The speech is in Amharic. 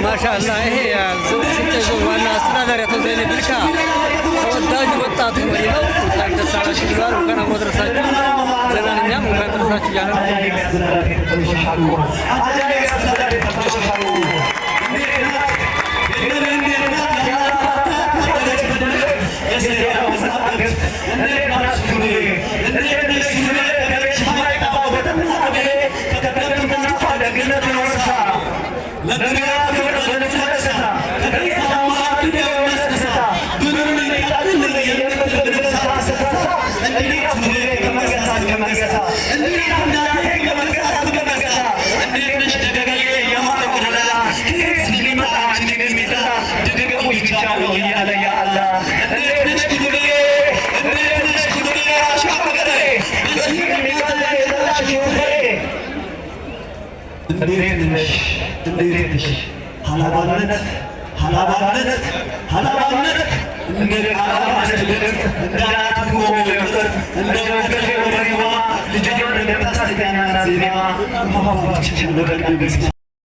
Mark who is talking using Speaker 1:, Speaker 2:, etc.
Speaker 1: ማሻአላህ ይሄ ስንቴ ዋና አስተዳዳሪ አቶ ዘይኔ ብልካ ተወዳጅ ወጣቱ መሪ ነው። እንኳን ደስ አላችሁ ብለዋል። እንኳን አብሮ ደረሳችሁ። ዘናኛም እንኳን ደረሳችሁ እያለ ነው።
Speaker 2: Halabanet